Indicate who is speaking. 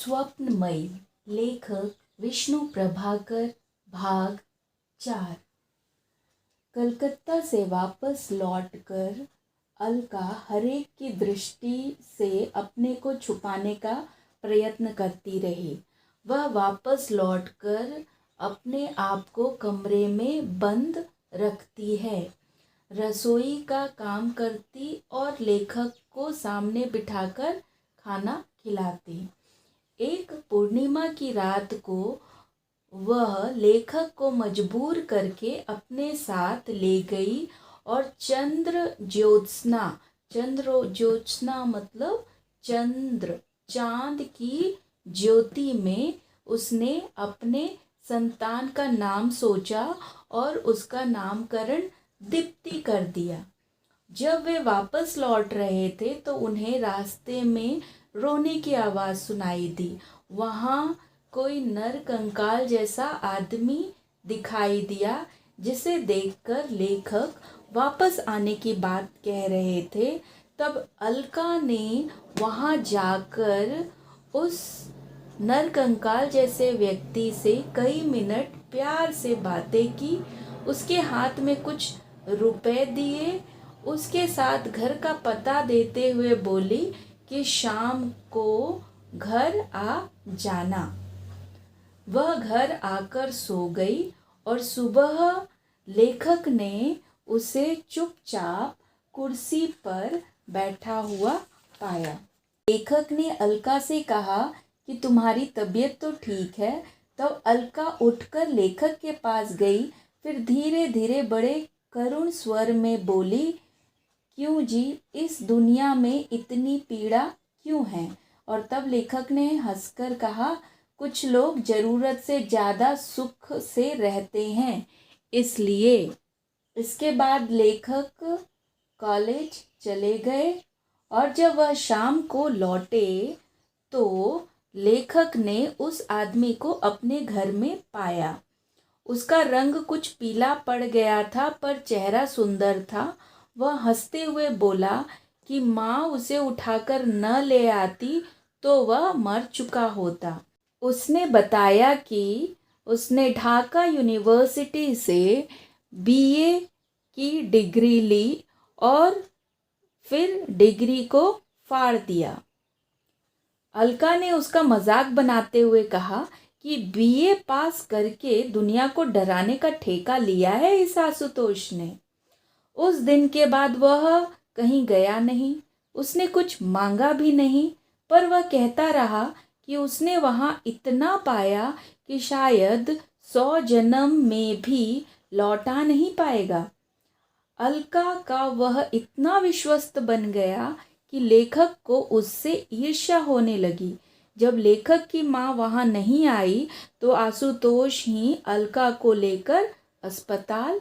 Speaker 1: स्वप्नमयी, लेखक विष्णु प्रभाकर, भाग 4। कलकत्ता से वापस लौटकर अलका हरेक की दृष्टि से अपने को छुपाने का प्रयत्न करती रही। वह वापस लौटकर अपने आप को कमरे में बंद रखती है, रसोई का काम करती और लेखक को सामने बिठाकर खाना खिलाती। एक पूर्णिमा की रात को वह लेखक को मजबूर करके अपने साथ ले गई और चंद्र ज्योत्सना मतलब चंद्र, चांद की ज्योति में उसने अपने संतान का नाम सोचा और उसका नामकरण दीप्ति कर दिया। जब वे वापस लौट रहे थे तो उन्हें रास्ते में रोने की आवाज़ सुनाई दी। वहाँ कोई नर कंकाल जैसा आदमी दिखाई दिया, जिसे देखकर लेखक वापस आने की बात कह रहे थे। तब अलका ने वहाँ जाकर उस नर कंकाल जैसे व्यक्ति से कई मिनट प्यार से बातें की, उसके हाथ में कुछ रुपए दिए, उसके साथ घर का पता देते हुए बोली कि शाम को घर आ जाना। वह घर आकर सो गई और सुबह लेखक ने उसे चुपचाप कुर्सी पर बैठा हुआ पाया। लेखक ने अलका से कहा कि तुम्हारी तबीयत तो ठीक है। तब अलका उठकर लेखक के पास गई, फिर धीरे धीरे बड़े करुण स्वर में बोली, क्यों जी, इस दुनिया में इतनी पीड़ा क्यों है? और तब लेखक ने हंसकर कहा, कुछ लोग ज़रूरत से ज़्यादा सुख से रहते हैं, इसलिए। इसके बाद लेखक कॉलेज चले गए और जब वह शाम को लौटे तो लेखक ने उस आदमी को अपने घर में पाया। उसका रंग कुछ पीला पड़ गया था, पर चेहरा सुंदर था। वह हंसते हुए बोला कि माँ उसे उठाकर न ले आती तो वह मर चुका होता। उसने बताया कि उसने ढाका यूनिवर्सिटी से बीए की डिग्री ली और फिर डिग्री को फाड़ दिया। अलका ने उसका मजाक बनाते हुए कहा कि बीए पास करके दुनिया को डराने का ठेका लिया है इस आशुतोष ने। उस दिन के बाद वह कहीं गया नहीं, उसने कुछ मांगा भी नहीं, पर वह कहता रहा कि उसने वहाँ इतना पाया कि शायद 100 जन्म में भी लौटा नहीं पाएगा। अलका का वह इतना विश्वस्त बन गया कि लेखक को उससे ईर्ष्या होने लगी। जब लेखक की माँ वहाँ नहीं आई तो आशुतोष ही अलका को लेकर अस्पताल